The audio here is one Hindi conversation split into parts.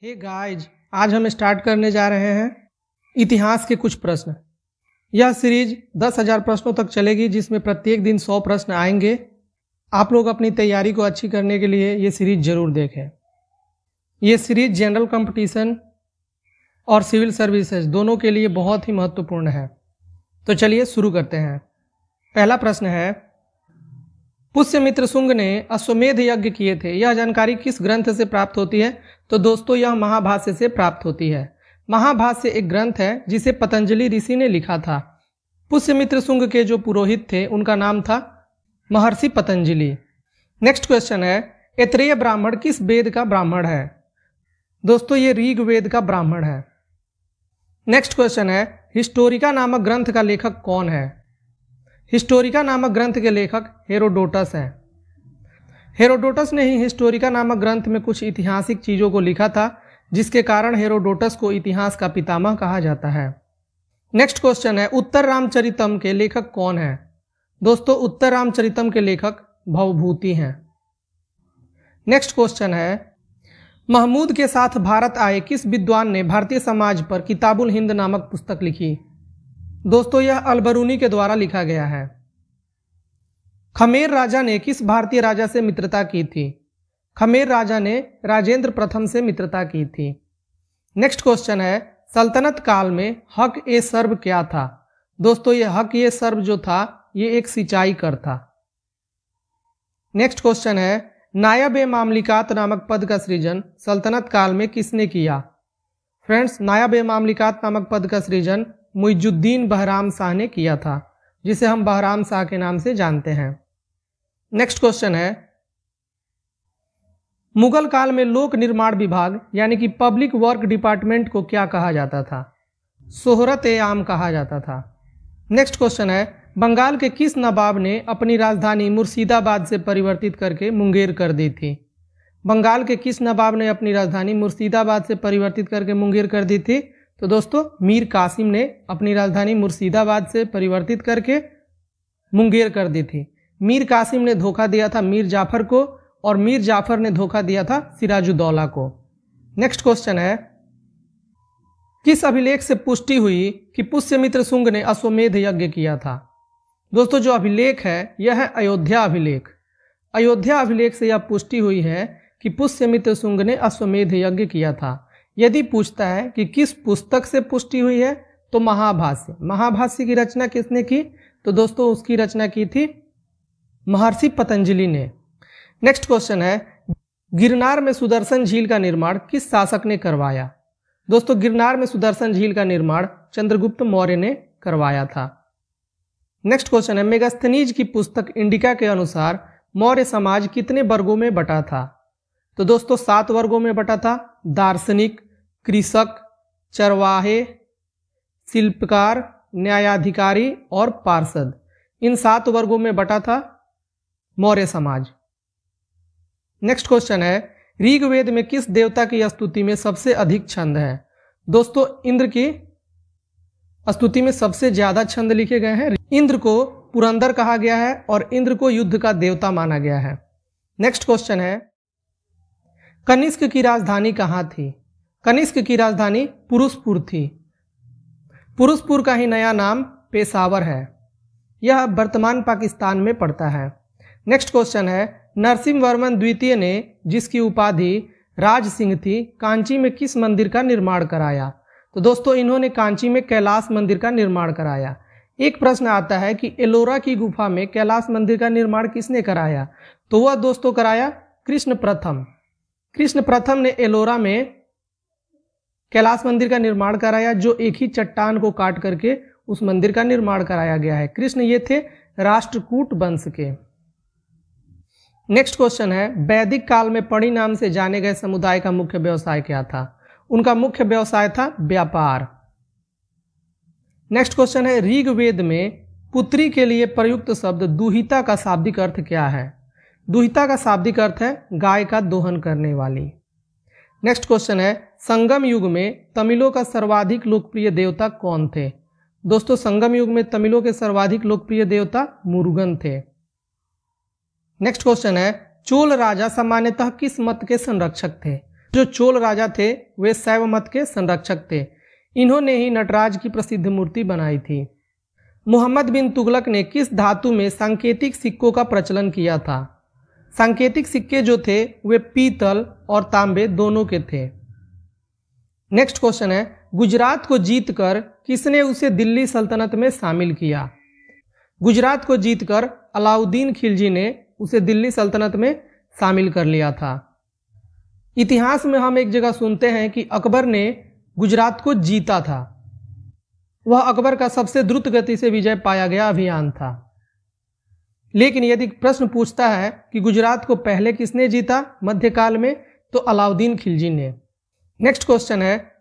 हे गाइज, आज हम स्टार्ट करने जा रहे हैं इतिहास के कुछ प्रश्न। यह सीरीज 10,000 प्रश्नों तक चलेगी, जिसमें प्रत्येक दिन 100 प्रश्न आएंगे। आप लोग अपनी तैयारी को अच्छी करने के लिए ये सीरीज जरूर देखें। ये सीरीज जनरल कंपटीशन और सिविल सर्विसेज दोनों के लिए बहुत ही महत्वपूर्ण है। तो चलिए शुरू करते हैं। पहला प्रश्न है, पुष्यमित्र शुंग ने अश्वमेध यज्ञ किए थे, यह जानकारी किस ग्रंथ से प्राप्त होती है? तो दोस्तों, यह महाभाष्य से प्राप्त होती है। महाभाष्य एक ग्रंथ है जिसे पतंजलि ऋषि ने लिखा था। पुष्यमित्र शुंग के जो पुरोहित थे उनका नाम था महर्षि पतंजलि। नेक्स्ट क्वेश्चन है, ऐत्रेय ब्राह्मण किस वेद का ब्राह्मण है? दोस्तों, ये ऋग वेद का ब्राह्मण है। नेक्स्ट क्वेश्चन है, हिस्टोरिका नामक ग्रंथ का लेखक कौन है? हिस्टोरिका नामक ग्रंथ के लेखक हेरोडोटस हैं। हेरोडोटस ने ही हिस्टोरिका नामक ग्रंथ में कुछ ऐतिहासिक चीज़ों को लिखा था, जिसके कारण हेरोडोटस को इतिहास का पितामह कहा जाता है। नेक्स्ट क्वेश्चन है, उत्तर रामचरितम के लेखक कौन है? दोस्तों, उत्तर रामचरितम के लेखक भवभूति हैं। नेक्स्ट क्वेश्चन है, महमूद के साथ भारत आए किस विद्वान ने भारतीय समाज पर किताबुल हिंद नामक पुस्तक लिखी? दोस्तों, यह अलबरूनी के द्वारा लिखा गया है। खमेर राजा ने किस भारतीय राजा से मित्रता की थी? खमेर राजा ने राजेंद्र प्रथम से मित्रता की थी। नेक्स्ट क्वेश्चन है, सल्तनत काल में हक ए सर्ब क्या था? दोस्तों, यह हक ए सर्ब जो था ये एक सिंचाई कर था। नेक्स्ट क्वेश्चन है, नायब ए मामलिकात नामक पद का सृजन सल्तनत काल में किसने किया? फ्रेंड्स, नायब ए मामलिकात नामक पद का सृजन मुइजुद्दीन बहराम शाह ने किया था, जिसे हम बहराम शाह के नाम से जानते हैं। नेक्स्ट क्वेश्चन है, मुगल काल में लोक निर्माण विभाग यानी कि पब्लिक वर्क डिपार्टमेंट को क्या कहा जाता था? शोहरत ए आम कहा जाता था। नेक्स्ट क्वेश्चन है, बंगाल के किस नवाब ने अपनी राजधानी मुर्शिदाबाद से परिवर्तित करके मुंगेर कर दी थी? बंगाल के किस नवाब ने अपनी राजधानी मुर्शिदाबाद से परिवर्तित करके मुंगेर कर दी थी? तो दोस्तों, मीर कासिम ने अपनी राजधानी मुर्शिदाबाद से परिवर्तित करके मुंगेर कर दी थी। मीर कासिम ने धोखा दिया था मीर जाफर को, और मीर जाफर ने धोखा दिया था सिराजुद्दौला को। नेक्स्ट क्वेश्चन है, किस अभिलेख से पुष्टि हुई कि पुष्यमित्र शुंग ने अश्वमेध यज्ञ किया था? दोस्तों, जो अभिलेख है यह है अयोध्या अभिलेख। अयोध्या अभिलेख से यह पुष्टि हुई है कि पुष्यमित्र शुंग ने अश्वमेध यज्ञ किया था। यदि पूछता है कि किस पुस्तक से पुष्टि हुई है, तो महाभाष्य। महाभाष्य की रचना किसने की? तो दोस्तों, उसकी रचना की थी महर्षि पतंजलि ने। नेक्स्ट क्वेश्चन है, गिरनार में सुदर्शन झील का निर्माण किस शासक ने करवाया? दोस्तों, गिरनार में सुदर्शन झील का निर्माण चंद्रगुप्त मौर्य ने करवाया था। नेक्स्ट क्वेश्चन है, मेगास्थनीज की पुस्तक इंडिका के अनुसार मौर्य समाज कितने वर्गों में बटा था? तो दोस्तों, 7 वर्गों में बटा था। दार्शनिक, कृषक, चरवाहे, शिल्पकार, न्यायाधिकारी और पार्षद, इन 7 वर्गों में बटा था मौर्य समाज। नेक्स्ट क्वेश्चन है, ऋग्वेद में किस देवता की स्तुति में सबसे अधिक छंद है? दोस्तों, इंद्र की स्तुति में सबसे ज्यादा छंद लिखे गए हैं। इंद्र को पुरंदर कहा गया है और इंद्र को युद्ध का देवता माना गया है। नेक्स्ट क्वेश्चन है, कनिष्क की राजधानी कहाँ थी? कनिष्क की राजधानी पुरुषपुर थी। पुरुषपुर का ही नया नाम पेशावर है। यह वर्तमान पाकिस्तान में पड़ता है। नेक्स्ट क्वेश्चन है, नरसिंहवर्मन द्वितीय ने, जिसकी उपाधि राज सिंह थी, कांची में किस मंदिर का निर्माण कराया? तो दोस्तों, इन्होंने कांची में कैलाश मंदिर का निर्माण कराया। एक प्रश्न आता है कि एलोरा की गुफा में कैलाश मंदिर का निर्माण किसने कराया? तो वह दोस्तों कराया कृष्ण प्रथम। कृष्ण प्रथम ने एलोरा में कैलाश मंदिर का निर्माण कराया, जो एक ही चट्टान को काट करके उस मंदिर का निर्माण कराया गया है। कृष्ण ये थे राष्ट्रकूट वंश के। नेक्स्ट क्वेश्चन है, वैदिक काल में पणि नाम से जाने गए समुदाय का मुख्य व्यवसाय क्या था? उनका मुख्य व्यवसाय था व्यापार। नेक्स्ट क्वेश्चन है, ऋग्वेद में पुत्री के लिए प्रयुक्त शब्द दुहिता का शाब्दिक अर्थ क्या है? दुहिता का शाब्दिक अर्थ है गाय का दोहन करने वाली। नेक्स्ट क्वेश्चन है, संगम युग में तमिलों का सर्वाधिक लोकप्रिय देवता कौन थे? दोस्तों, संगम युग में तमिलों के सर्वाधिक लोकप्रिय देवता मुरुगन थे। नेक्स्ट क्वेश्चन है, चोल राजा सामान्यतः किस मत के संरक्षक थे? जो चोल राजा थे वे शैव मत के संरक्षक थे। इन्होंने ही नटराज की प्रसिद्ध मूर्ति बनाई थी। मोहम्मद बिन तुगलक ने किस धातु में सांकेतिक सिक्कों का प्रचलन किया था? सांकेतिक सिक्के जो थे वे पीतल और तांबे दोनों के थे। नेक्स्ट क्वेश्चन है, गुजरात को जीतकर किसने उसे दिल्ली सल्तनत में शामिल किया? गुजरात को जीतकर अलाउद्दीन खिलजी ने उसे दिल्ली सल्तनत में शामिल कर लिया था। इतिहास में हम एक जगह सुनते हैं कि अकबर ने गुजरात को जीता था। वह अकबर का सबसे द्रुत गति से विजय पाया गया अभियान था। लेकिन यदि प्रश्न पूछता है कि गुजरात को पहले किसने जीता मध्यकाल में, तो अलाउद्दीन खिलजी ने। नेक्स्ट क्वेश्चन है,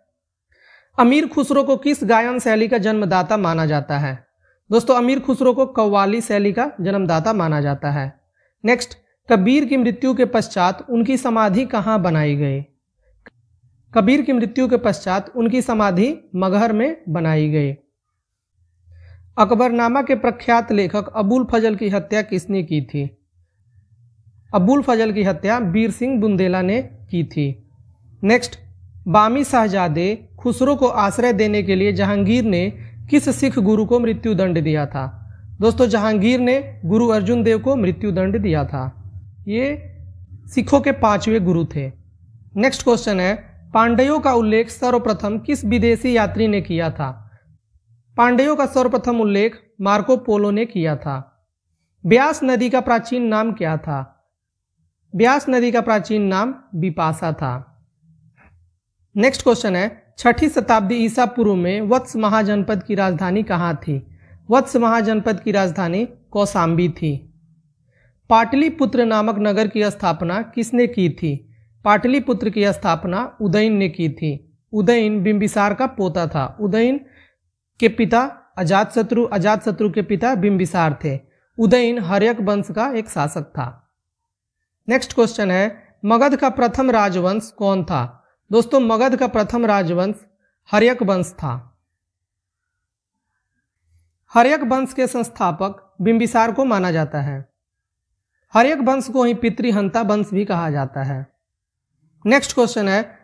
अमीर खुसरो को किस गायन शैली का जन्मदाता माना जाता है? दोस्तों, अमीर खुसरो को कव्वाली शैली का जन्मदाता माना जाता है। नेक्स्ट, कबीर की मृत्यु के पश्चात उनकी समाधि कहाँ बनाई गई? कबीर की मृत्यु के पश्चात उनकी समाधि मगहर में बनाई गई। अकबरनामा के प्रख्यात लेखक अबुल फजल की हत्या किसने की थी? अबुल फजल की हत्या बीर सिंह बुंदेला ने की थी। नेक्स्ट, बामी शाहजादे खुसरो को आश्रय देने के लिए जहांगीर ने किस सिख गुरु को मृत्युदंड दिया था? दोस्तों, जहांगीर ने गुरु अर्जुन देव को मृत्युदंड दिया था। ये सिखों के 5वें गुरु थे। नेक्स्ट क्वेश्चन है, पांड्यों का उल्लेख सर्वप्रथम किस विदेशी यात्री ने किया था? पांड्यों का सर्वप्रथम उल्लेख मार्को पोलो ने किया था। ब्यास नदी का प्राचीन नाम क्या था? ब्यास नदी का प्राचीन नाम बिपाशा था। नेक्स्ट क्वेश्चन है, 6ठी शताब्दी ईसा पूर्व में वत्स महाजनपद की राजधानी कहाँ थी? वत्स महाजनपद की राजधानी कौशाम्बी थी। पाटलिपुत्र नामक नगर की स्थापना किसने की थी? पाटलिपुत्र की स्थापना उदयन ने की थी। उदयन बिंबिसार का पोता था। उदयन के पिता अजातशत्रु, अजातशत्रु के पिता बिंबिसार थे। उदयन हर्यक वंश का एक शासक था। नेक्स्ट क्वेश्चन है, मगध का प्रथम राजवंश कौन था? दोस्तों, मगध का प्रथम राजवंश हर्यक वंश था। हर्यक वंश के संस्थापक बिंबिसार को माना जाता है। हर्यक वंश को ही पितृहंता वंश भी कहा जाता है। नेक्स्ट क्वेश्चन है,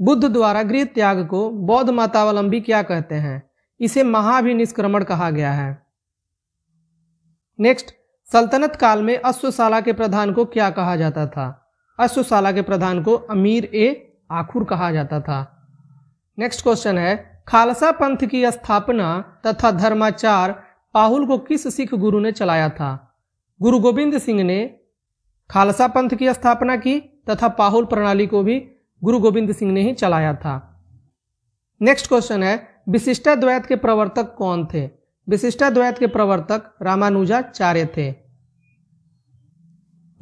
बुद्ध द्वारा गृह त्याग को बौद्ध मतावलंबी क्या कहते हैं? इसे महाभिनिष्क्रमण कहा गया है। नेक्स्ट, सल्तनत काल में अश्वशाला के प्रधान को क्या कहा जाता था? अश्वशाला के प्रधान को अमीर ए आखुर कहा जाता था। नेक्स्ट क्वेश्चन है, खालसा पंथ की स्थापना तथा धर्माचार पाहुल को किस सिख गुरु ने चलाया था? गुरु गोविंद सिंह ने खालसा पंथ की स्थापना की तथा पाहुल प्रणाली को भी गुरु गोविंद सिंह ने ही चलाया था। नेक्स्ट क्वेश्चन है, विशिष्टाद्वैत के प्रवर्तक कौन थे? विशिष्टाद्वैत के प्रवर्तक रामानुजाचार्य थे।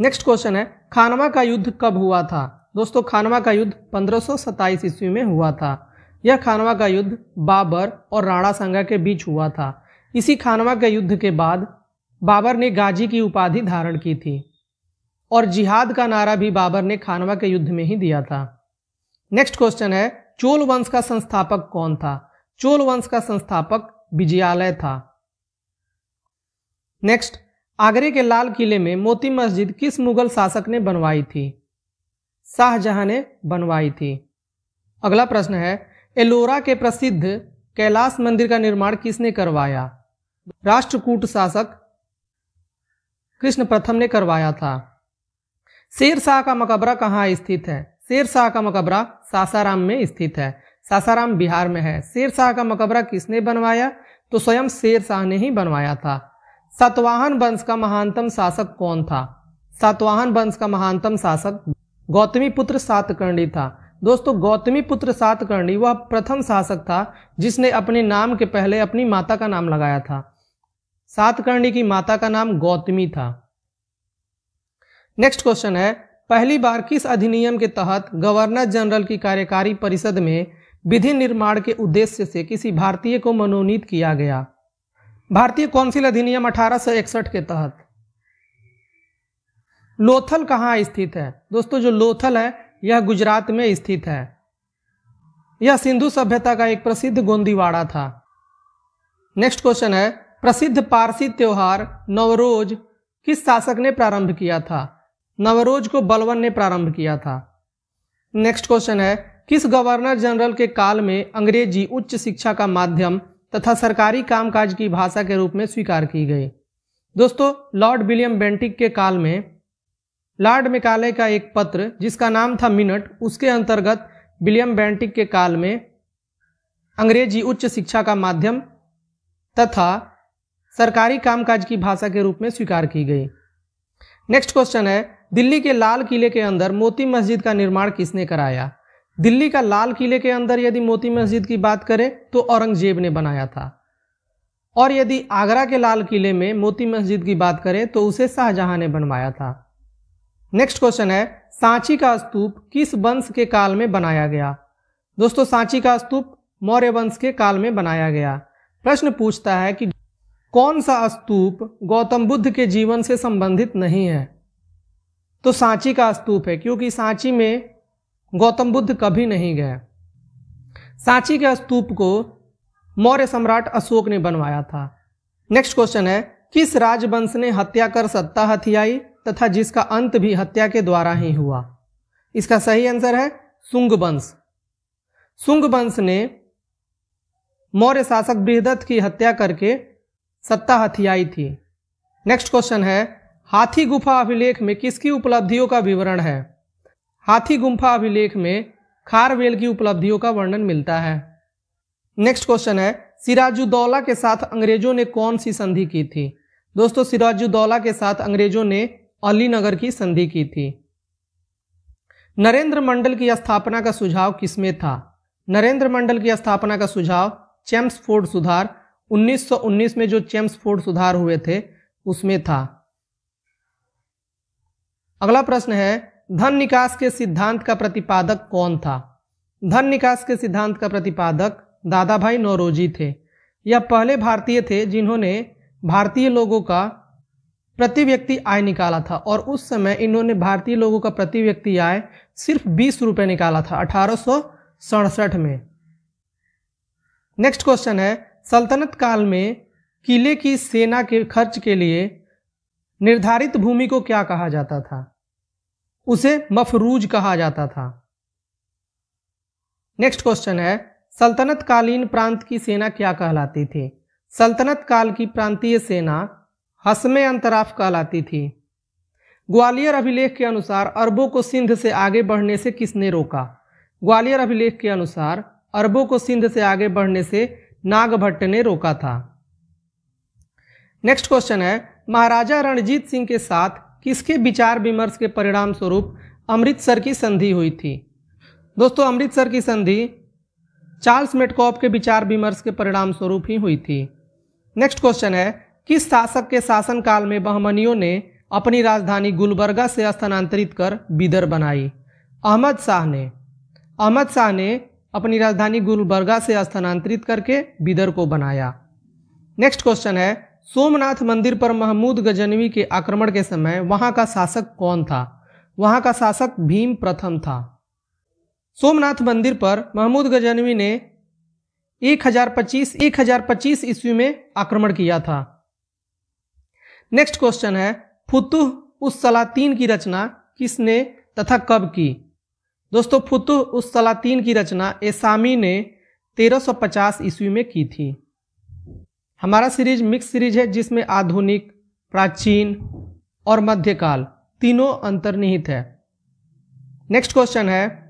नेक्स्ट क्वेश्चन है, खानवा का युद्ध कब हुआ था? दोस्तों, खानवा का युद्ध 1527 ईस्वी में हुआ था। यह खानवा का युद्ध बाबर और राणा सांगा के बीच हुआ था। इसी खानवा के युद्ध के बाद बाबर ने गाजी की उपाधि धारण की थी और जिहाद का नारा भी बाबर ने खानवा के युद्ध में ही दिया था। नेक्स्ट क्वेश्चन है, चोल वंश का संस्थापक कौन था? चोल वंश का संस्थापक विजयालय था। नेक्स्ट, आगरे के लाल किले में मोती मस्जिद किस मुगल शासक ने बनवाई थी? शाहजहां ने बनवाई थी। अगला प्रश्न है, एलोरा के प्रसिद्ध कैलाश मंदिर का निर्माण किसने करवाया? राष्ट्रकूट शासक कृष्ण प्रथम ने करवाया था। शेर शाह का मकबरा कहाँ स्थित है? शेर शाह का मकबरा सासाराम में स्थित है। सासाराम बिहार में है। शेर शाह का मकबरा किसने बनवाया? तो स्वयं शेर शाह ने ही बनवाया था। सातवाहन वंश का महानतम शासक कौन था? सातवाहन वंश का महानतम शासक गौतमीपुत्र सातकर्णी था। दोस्तों, गौतमीपुत्र सातकर्णी वह प्रथम शासक था जिसने अपने नाम के पहले अपनी माता का नाम लगाया था। सातकर्णी की माता का नाम गौतमी था। नेक्स्ट क्वेश्चन है, पहली बार किस अधिनियम के तहत गवर्नर जनरल की कार्यकारी परिषद में विधि निर्माण के उद्देश्य से किसी भारतीय को मनोनीत किया गया? भारतीय कौंसिल अधिनियम 1861 के तहत। लोथल कहाँ स्थित है? दोस्तों, जो लोथल है यह गुजरात में स्थित है। यह सिंधु सभ्यता का एक प्रसिद्ध गोंदीवाड़ा था। नेक्स्ट क्वेश्चन है, प्रसिद्ध पारसी त्योहार नवरोज किस शासक ने प्रारंभ किया था? नवरोज को बलवन ने प्रारंभ किया था। नेक्स्ट क्वेश्चन है, किस गवर्नर जनरल के काल में अंग्रेजी उच्च शिक्षा का माध्यम तथा सरकारी कामकाज की भाषा के रूप में स्वीकार की गई? दोस्तों, लॉर्ड विलियम बेंटिक के काल में लॉर्ड मैकाले का एक पत्र जिसका नाम था मिनट, उसके अंतर्गत विलियम बेंटिक के काल में अंग्रेजी उच्च शिक्षा का माध्यम तथा सरकारी कामकाज की भाषा के रूप में स्वीकार की गई। नेक्स्ट क्वेश्चन है, दिल्ली के लाल किले के अंदर मोती मस्जिद का निर्माण किसने कराया? दिल्ली का लाल किले के अंदर यदि मोती मस्जिद की बात करें तो औरंगजेब ने बनाया था, और यदि आगरा के लाल किले में मोती मस्जिद की बात करें तो उसे शाहजहां ने बनवाया था। नेक्स्ट क्वेश्चन है, सांची का स्तूप किस वंश के काल में बनाया गया? दोस्तों, सांची का स्तूप मौर्य वंश के काल में बनाया गया। प्रश्न पूछता है कि कौन सा स्तूप गौतम बुद्ध के जीवन से संबंधित नहीं है? तो सांची का स्तूप है, क्योंकि सांची में गौतम बुद्ध कभी नहीं गए। सांची के स्तूप को मौर्य सम्राट अशोक ने बनवाया था। नेक्स्ट क्वेश्चन है, किस राजवंश ने हत्या कर सत्ता हथियाई तथा जिसका अंत भी हत्या के द्वारा ही हुआ? इसका सही आंसर है शुंग वंश। शुंग वंश ने मौर्य शासक बृहदत्त की हत्या करके सत्ता हथियाई थी। नेक्स्ट क्वेश्चन है, हाथी गुफा अभिलेख में किसकी उपलब्धियों का विवरण है? हाथी गुफा अभिलेख में खारवेल की उपलब्धियों का वर्णन मिलता है। नेक्स्ट क्वेश्चन है, सिराजुद्दौला के साथ अंग्रेजों ने कौन सी संधि की थी? दोस्तों, सिराजुद्दौला के साथ अंग्रेजों ने अलीनगर की संधि की थी। नरेंद्र मंडल की स्थापना का सुझाव किसमें था? नरेंद्र मंडल की स्थापना का सुझाव चेम्सफोर्ड सुधार 1919 में जो चेम्सफोर्ड सुधार हुए थे उसमें था। अगला प्रश्न है, धन निकास के सिद्धांत का प्रतिपादक कौन था? धन निकास के सिद्धांत का प्रतिपादक दादा भाई नौरोजी थे। यह पहले भारतीय थे जिन्होंने भारतीय लोगों का प्रति व्यक्ति आय निकाला था, और उस समय इन्होंने भारतीय लोगों का प्रति व्यक्ति आय सिर्फ 20 रुपये निकाला था 1867 में। नेक्स्ट क्वेश्चन है, सल्तनत काल में किले की सेना के खर्च के लिए निर्धारित भूमि को क्या कहा जाता था? उसे मफरूज कहा जाता था। नेक्स्ट क्वेश्चन है, सल्तनत कालीन प्रांत की सेना क्या कहलाती थी? सल्तनत काल की प्रांतीय सेना हस्मे अंतराफ कहलाती थी। ग्वालियर अभिलेख के अनुसार अरबों को सिंध से आगे बढ़ने से किसने रोका? ग्वालियर अभिलेख के अनुसार अरबों को सिंध से आगे बढ़ने से नागभट्ट ने रोका था। नेक्स्ट क्वेश्चन है, महाराजा रणजीत सिंह के साथ किसके विचार विमर्श के परिणाम स्वरूप अमृतसर की संधि हुई थी? दोस्तों, अमृतसर की संधि चार्ल्स मेटकॉफ के विचार विमर्श के परिणाम स्वरूप ही हुई थी। नेक्स्ट क्वेश्चन है, किस शासक के शासनकाल में बहमनियों ने अपनी राजधानी गुलबर्गा से स्थानांतरित कर बीदर बनाई? अहमद शाह ने। अहमद शाह ने अपनी राजधानी गुलबर्गा से स्थानांतरित करके बीदर को बनाया। नेक्स्ट क्वेश्चन है, सोमनाथ मंदिर पर महमूद गजनवी के आक्रमण के समय वहां का शासक कौन था? वहां का शासक भीम प्रथम था। सोमनाथ मंदिर पर महमूद गजनवी ने 1025 ईस्वी में आक्रमण किया था। नेक्स्ट क्वेश्चन है, फुतुह उस सलातीन की रचना किसने तथा कब की? दोस्तों, फुतुह उस सलातीन की रचना एसामी ने 1350 ईस्वी में की थी। हमारा सीरीज मिक्स सीरीज है जिसमें आधुनिक, प्राचीन और मध्यकाल तीनों अंतर्निहित है। नेक्स्ट क्वेश्चन है,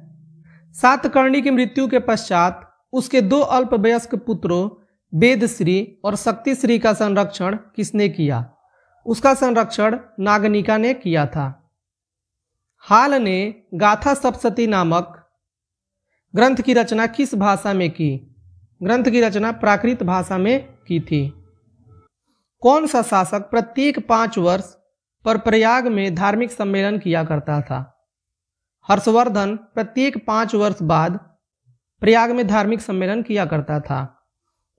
सातकर्णी की मृत्यु के पश्चात उसके 2 अल्पवयस्क पुत्रों वेदश्री और शक्तिश्री का संरक्षण किसने किया? उसका संरक्षण नागनिका ने किया था। हाल ने गाथा सप्तशती नामक ग्रंथ की रचना किस भाषा में की? ग्रंथ की रचना प्राकृत भाषा में की थी। कौन सा शासक प्रत्येक 5 वर्ष पर प्रयाग में धार्मिक सम्मेलन किया करता था? हर्षवर्धन प्रत्येक 5 वर्ष बाद प्रयाग में धार्मिक सम्मेलन किया करता था।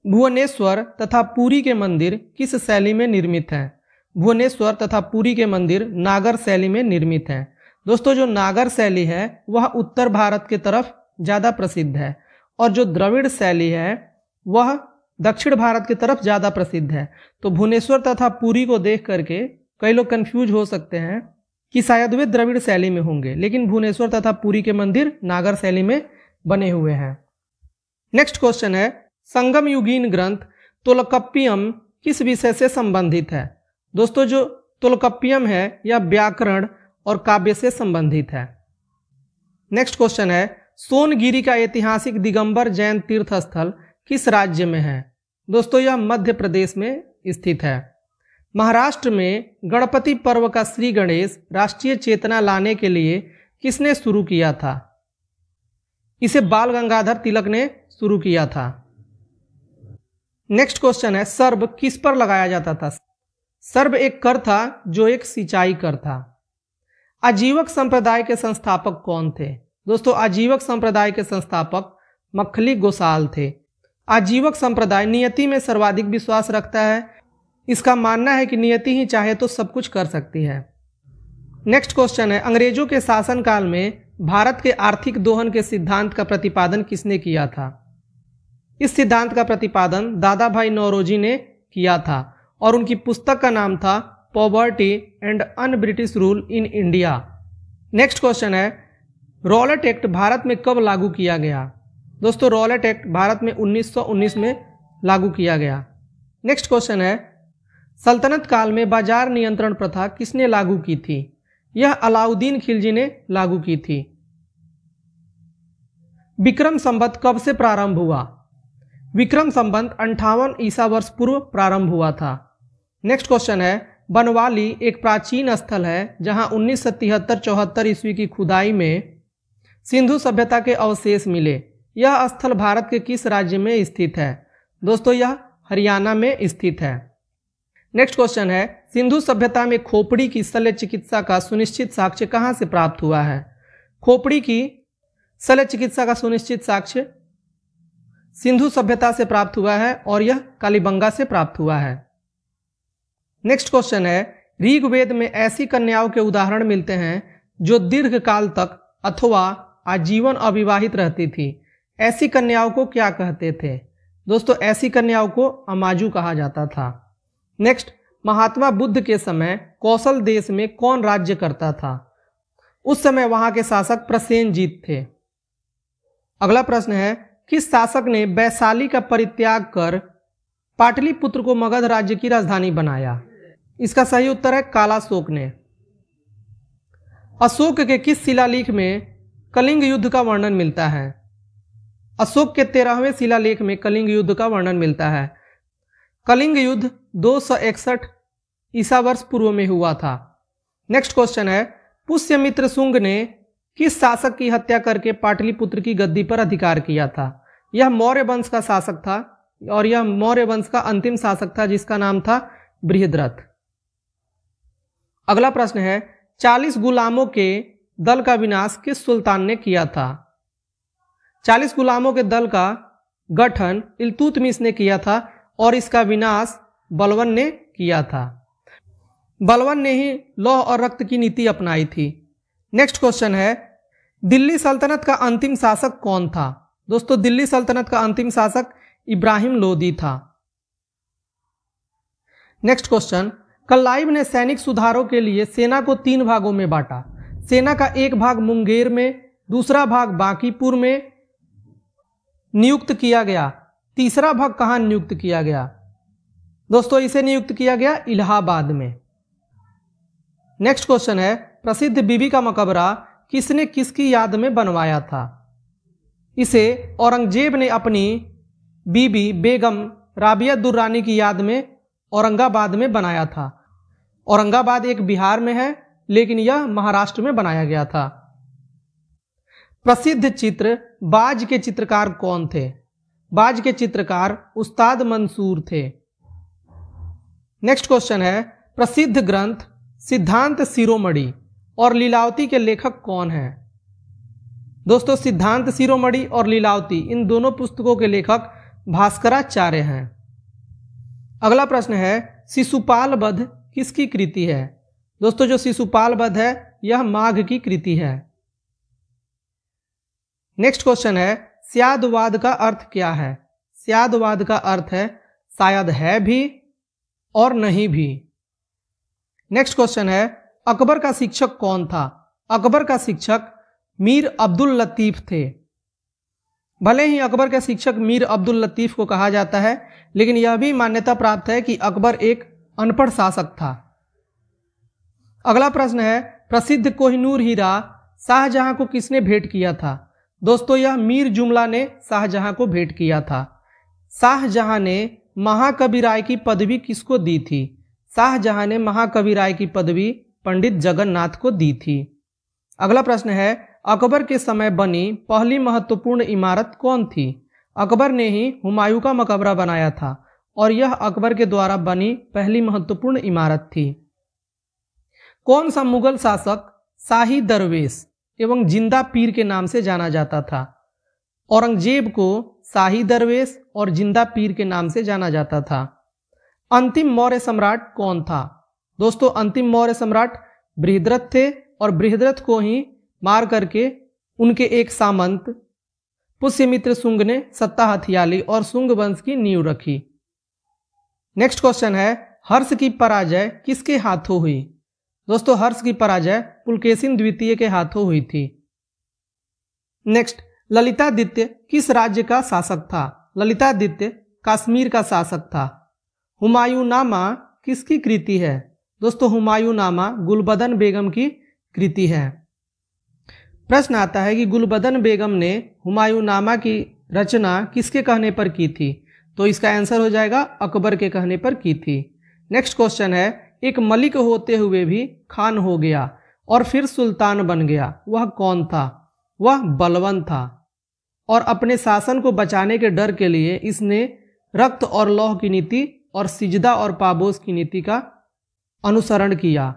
भुवनेश्वर तथा पुरी के मंदिर किस शैली में निर्मित हैं? भुवनेश्वर तथा पुरी के मंदिर नागर शैली में निर्मित हैं। दोस्तों, जो नागर शैली है वह उत्तर भारत के तरफ ज़्यादा प्रसिद्ध है, और जो द्रविड़ शैली है वह दक्षिण भारत की तरफ ज़्यादा प्रसिद्ध है। तो भुवनेश्वर तथा पुरी को देख करके कई लोग कंफ्यूज हो सकते हैं कि शायद वे द्रविड़ शैली में होंगे, लेकिन भुवनेश्वर तथा पुरी के मंदिर नागर शैली में बने हुए हैं। नेक्स्ट क्वेश्चन है, संगम युगीन ग्रंथ तोलकप्पियम किस विषय से संबंधित है? दोस्तों जो तोलकप्पियम है यह व्याकरण और काव्य से संबंधित है। नेक्स्ट क्वेश्चन है, सोनगिरी का ऐतिहासिक दिगंबर जैन तीर्थ स्थल किस राज्य में है? दोस्तों यह मध्य प्रदेश में स्थित है। महाराष्ट्र में गणपति पर्व का श्री गणेश राष्ट्रीय चेतना लाने के लिए किसने शुरू किया था? इसे बाल गंगाधर तिलक ने शुरू किया था। नेक्स्ट क्वेश्चन है, सर्ब किस पर लगाया जाता था? सर्ब एक कर था जो एक सिंचाई कर था। आजीवक संप्रदाय के संस्थापक कौन थे? दोस्तों आजीवक संप्रदाय के संस्थापक मक्खली गोसाल थे। आजीवक संप्रदाय नियति में सर्वाधिक विश्वास रखता है। इसका मानना है कि नियति ही चाहे तो सब कुछ कर सकती है। नेक्स्ट क्वेश्चन है, अंग्रेजों के शासनकाल में भारत के आर्थिक दोहन के सिद्धांत का प्रतिपादन किसने किया था? इस सिद्धांत का प्रतिपादन दादा भाई नौरोजी ने किया था और उनकी पुस्तक का नाम था poverty and un British rule in India. Next question है, रॉलेट एक्ट भारत में कब लागू किया गया? दोस्तों रॉलेट एक्ट भारत में 1919 में लागू किया गया। नेक्स्ट क्वेश्चन है, सल्तनत काल में बाजार नियंत्रण प्रथा किसने लागू की थी? यह अलाउद्दीन खिलजी ने लागू की थी। विक्रम संवत कब से प्रारंभ हुआ? विक्रम संवत 58 ईसा वर्ष पूर्व प्रारंभ हुआ था। नेक्स्ट क्वेश्चन है, बनवाली एक प्राचीन स्थल है जहां 1973-74 ईस्वी की खुदाई में सिंधु सभ्यता के अवशेष मिले। यह स्थल भारत के किस राज्य में स्थित है? दोस्तों यह हरियाणा में स्थित है। नेक्स्ट क्वेश्चन है, सिंधु सभ्यता में खोपड़ी की शल्य चिकित्सा का सुनिश्चित साक्ष्य कहां से प्राप्त हुआ है? खोपड़ी की शल्य चिकित्सा का सुनिश्चित साक्ष्य सिंधु सभ्यता से प्राप्त हुआ है और यह कालीबंगा से प्राप्त हुआ है। नेक्स्ट क्वेश्चन है, ऋग्वेद में ऐसी कन्याओं के उदाहरण मिलते हैं जो दीर्घ काल तक अथवा आजीवन अविवाहित रहती थी। ऐसी कन्याओं को क्या कहते थे? दोस्तों ऐसी कन्याओं को अमाजू कहा जाता था। नेक्स्ट, महात्मा बुद्ध के समय कौशल देश में कौन राज्य करता था? उस समय वहां के शासक प्रसेनजीत थे। अगला प्रश्न है, किस शासक ने वैशाली का परित्याग कर पाटलिपुत्र को मगध राज्य की राजधानी बनाया? इसका सही उत्तर है कालाशोक ने। अशोक के किस शिलालेख में कलिंग युद्ध का वर्णन मिलता है? अशोक के 13वें शिलालेख में कलिंग युद्ध का वर्णन मिलता है। कलिंग युद्ध 261 ईसा वर्ष पूर्व में हुआ था। नेक्स्ट क्वेश्चन है, पुष्यमित्र शुंग ने किस शासक की हत्या करके पाटलिपुत्र की गद्दी पर अधिकार किया था? यह मौर्य वंश का शासक था और यह मौर्य वंश का अंतिम शासक था जिसका नाम था बृहद्रथ। अगला प्रश्न है, 40 गुलामों के दल का विनाश किस सुल्तान ने किया था? 40 गुलामों के दल का गठन इल्तुतमिश ने किया था और इसका विनाश बलवन ने किया था। बलवन ने ही लौह और रक्त की नीति अपनाई थी। नेक्स्ट क्वेश्चन है, दिल्ली सल्तनत का अंतिम शासक कौन था? दोस्तों दिल्ली सल्तनत का अंतिम शासक इब्राहिम लोदी था। नेक्स्ट क्वेश्चन, कल्लाइव ने सैनिक सुधारों के लिए सेना को 3 भागों में बांटा। सेना का एक भाग मुंगेर में, दूसरा भाग बांकीपुर में नियुक्त किया गया, तीसरा भाग कहां नियुक्त किया गया? दोस्तों इसे नियुक्त किया गया इलाहाबाद में। नेक्स्ट क्वेश्चन है, प्रसिद्ध बीबी का मकबरा किसने किसकी याद में बनवाया था? इसे औरंगजेब ने अपनी बीबी बेगम राबिया दुर्रानी की याद में औरंगाबाद में बनाया था। औरंगाबाद एक बिहार में है लेकिन यह महाराष्ट्र में बनाया गया था। प्रसिद्ध चित्र बाज के चित्रकार कौन थे? बाज के चित्रकार उस्ताद मंसूर थे। नेक्स्ट क्वेश्चन है, प्रसिद्ध ग्रंथ सिद्धांत शिरोमणि और लीलावती के लेखक कौन हैं? दोस्तों सिद्धांत शिरोमणि और लीलावती इन दोनों पुस्तकों के लेखक भास्कराचार्य हैं। अगला प्रश्न है, शिशुपाल वध किसकी कृति है? दोस्तों जो शिशुपाल वध है यह माघ की कृति है। नेक्स्ट क्वेश्चन है, स्यादवाद का अर्थ क्या है? स्यादवाद का अर्थ है शायद है भी और नहीं भी। नेक्स्ट क्वेश्चन है, अकबर का शिक्षक कौन था? अकबर का शिक्षक मीर अब्दुल लतीफ़ थे। भले ही अकबर के शिक्षक मीर अब्दुल लतीफ़ को कहा जाता है, लेकिन यह भी मान्यता प्राप्त है कि अकबर एक अनपढ़ शासक था। अगला प्रश्न है, प्रसिद्ध कोहिनूर हीरा शाहजहां को किसने भेंट किया था? दोस्तों, यह मीर जुमला ने शाहजहां को भेंट किया था। शाहजहां ने महाकवि राय की पदवी किसको दी थी? शाहजहां ने महाकवि राय की पदवी पंडित जगन्नाथ को दी थी। अगला प्रश्न है, अकबर के समय बनी पहली महत्वपूर्ण इमारत कौन थी? अकबर ने ही हुमायूं का मकबरा बनाया था और यह अकबर के द्वारा बनी पहली महत्वपूर्ण इमारत थी। कौन सा मुगल शासक शाही दरवेश एवं जिंदा पीर के नाम से जाना जाता था? औरंगजेब को शाही दरवेश और जिंदा पीर के नाम से जाना जाता था। अंतिम मौर्य सम्राट कौन था? दोस्तों, अंतिम मौर्य सम्राट बृहद्रथ थे और बृहद्रथ को ही मार करके उनके एक सामंत पुष्यमित्र शुंग ने सत्ता हथिया और शुंग वंश की नींव रखी। नेक्स्ट क्वेश्चन है, हर्ष की पराजय किसके हाथों हुई? दोस्तों, हर्ष की पराजय पुलकेशिन द्वितीय के हाथों हुई थी। नेक्स्ट, ललितादित्य किस राज्य का शासक था? ललितादित्य कश्मीर का शासक था। हुमायूंनामा किसकी कृति है? दोस्तों, हुमायूंनामा गुलबदन बेगम की कृति है। प्रश्न आता है कि गुलबदन बेगम ने हुमायूंनामा की रचना किसके कहने पर की थी? तो इसका आंसर हो जाएगा अकबर के कहने पर की थी। नेक्स्ट क्वेश्चन है, एक मलिक होते हुए भी खान हो गया और फिर सुल्तान बन गया, वह कौन था? वह बलबन था और अपने शासन को बचाने के डर के लिए इसने रक्त और लौह की नीति और सिजदा और पाबोस की नीति का अनुसरण किया।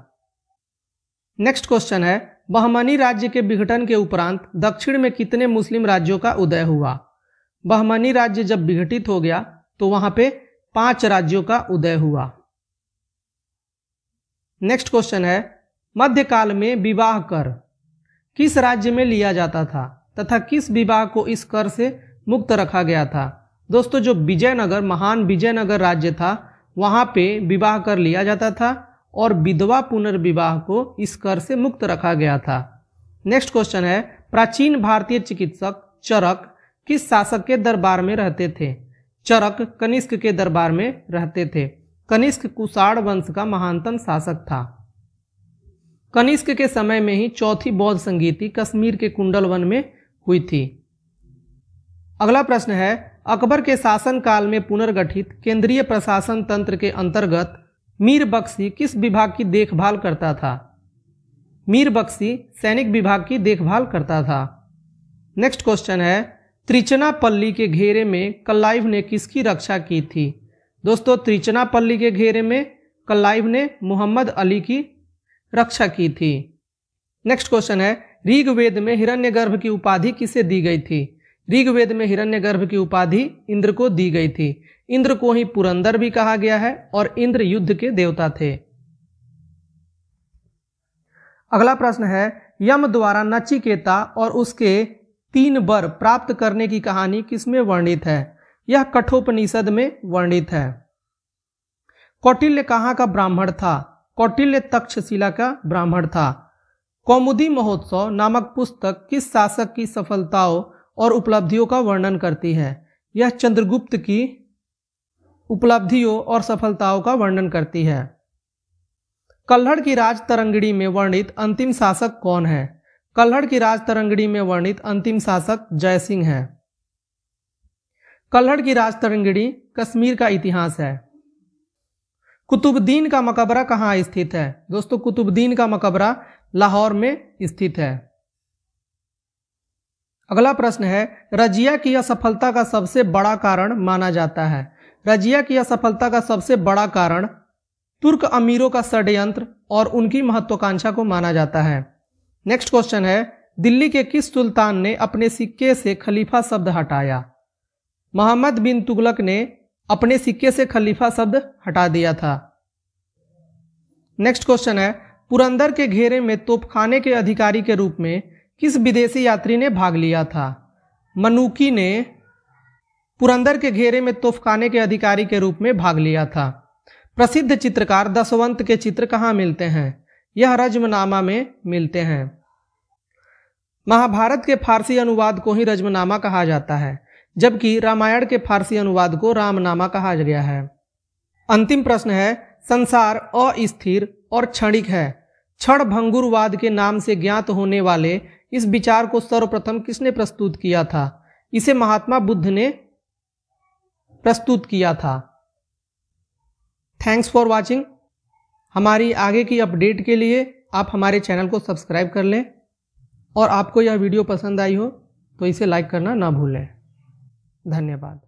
नेक्स्ट क्वेश्चन है, बहमनी राज्य के विघटन के उपरांत दक्षिण में कितने मुस्लिम राज्यों का उदय हुआ? बहमनी राज्य जब विघटित हो गया तो वहां पे 5 राज्यों का उदय हुआ। नेक्स्ट क्वेश्चन है, मध्यकाल में विवाह कर किस राज्य में लिया जाता था तथा किस विवाह को इस कर से मुक्त रखा गया था? दोस्तों, जो विजयनगर महान विजयनगर राज्य था वहां पे विवाह कर लिया जाता था और विधवा पुनर्विवाह को इस कर से मुक्त रखा गया था। नेक्स्ट क्वेश्चन है, प्राचीन भारतीय चिकित्सक चरक किस शासक के दरबार में रहते थे? चरक कनिष्क के दरबार में रहते थे। कनिष्क कुषाण वंश का महानतम शासक था। कनिष्क के समय में ही चौथी बौद्ध संगीति कश्मीर के कुंडल वन में हुई थी। अगला प्रश्न है, अकबर के शासन काल में पुनर्गठित केंद्रीय प्रशासन तंत्र के अंतर्गत मीर बख्शी किस विभाग की देखभाल करता था? मीर बख्शी सैनिक विभाग की देखभाल करता था। नेक्स्ट क्वेश्चन है, त्रिचनापल्ली के घेरे में कल्लाइव ने किसकी रक्षा की थी? दोस्तों, त्रिचनापल्ली के घेरे में कल्लाइव ने मोहम्मद अली की रक्षा की थी। नेक्स्ट क्वेश्चन है, ऋग्वेद में हिरण्यगर्भ की उपाधि किसे दी गई थी? ऋग्वेद में हिरण्यगर्भ की उपाधि इंद्र को दी गई थी। इंद्र को ही पुरंदर भी कहा गया है और इंद्र युद्ध के देवता थे। अगला प्रश्न है, यम द्वारा नचिकेता और उसके 3 वर प्राप्त करने की कहानी किसमें वर्णित है? यह कठोपनिषद में वर्णित है। कौटिल्य कहाँ का ब्राह्मण था? कौटिल्य तक्षशिला का ब्राह्मण था। कौमुदी महोत्सव नामक पुस्तक किस शासक की सफलताओं और उपलब्धियों का वर्णन करती है? यह चंद्रगुप्त की उपलब्धियों और सफलताओं का वर्णन करती है। कल्हड़ की राज तरंगिणी में वर्णित अंतिम शासक कौन है? कल्हड़ की राज तरंगिणी में वर्णित अंतिम शासक जयसिंह है। कल्हड़ की राज तरंगिणी कश्मीर का इतिहास है। कुतुबुद्दीन का मकबरा कहाँ स्थित है? दोस्तों, कुतुबुद्दीन का मकबरा लाहौर में स्थित है। अगला प्रश्न है, रजिया की असफलता का सबसे बड़ा कारण माना जाता है? रजिया की असफलता का सबसे बड़ा कारण तुर्क अमीरों का षड्यंत्र और उनकी महत्वाकांक्षा को माना जाता है। नेक्स्ट क्वेश्चन है, दिल्ली के किस सुल्तान ने अपने सिक्के से खलीफा शब्द हटाया? मोहम्मद बिन तुगलक ने अपने सिक्के से खलीफा शब्द हटा दिया था। नेक्स्ट क्वेश्चन है, पुरंदर के घेरे में तोपखाने के अधिकारी के रूप में किस विदेशी यात्री ने भाग लिया था? मनुकी ने पुरंदर के घेरे में तोपखाने के अधिकारी के रूप में भाग लिया था। प्रसिद्ध चित्रकार दशवंत के चित्र कहाँ मिलते हैं? यह रज्मनामा में मिलते हैं। महाभारत के फारसी अनुवाद को ही रज्मनामा कहा जाता है, जबकि रामायण के फारसी अनुवाद को रामनामा कहा गया है। अंतिम प्रश्न है, संसार अस्थिर और क्षणिक है। क्षणभंगुरवाद के नाम से ज्ञात होने वाले इस विचार को सर्वप्रथम किसने प्रस्तुत किया था? इसे महात्मा बुद्ध ने प्रस्तुत किया था। Thanks for watching. हमारी आगे की अपडेट के लिए आप हमारे चैनल को सब्सक्राइब कर लें, और आपको यह वीडियो पसंद आई हो तो इसे लाइक करना ना भूलें। धन्यवाद।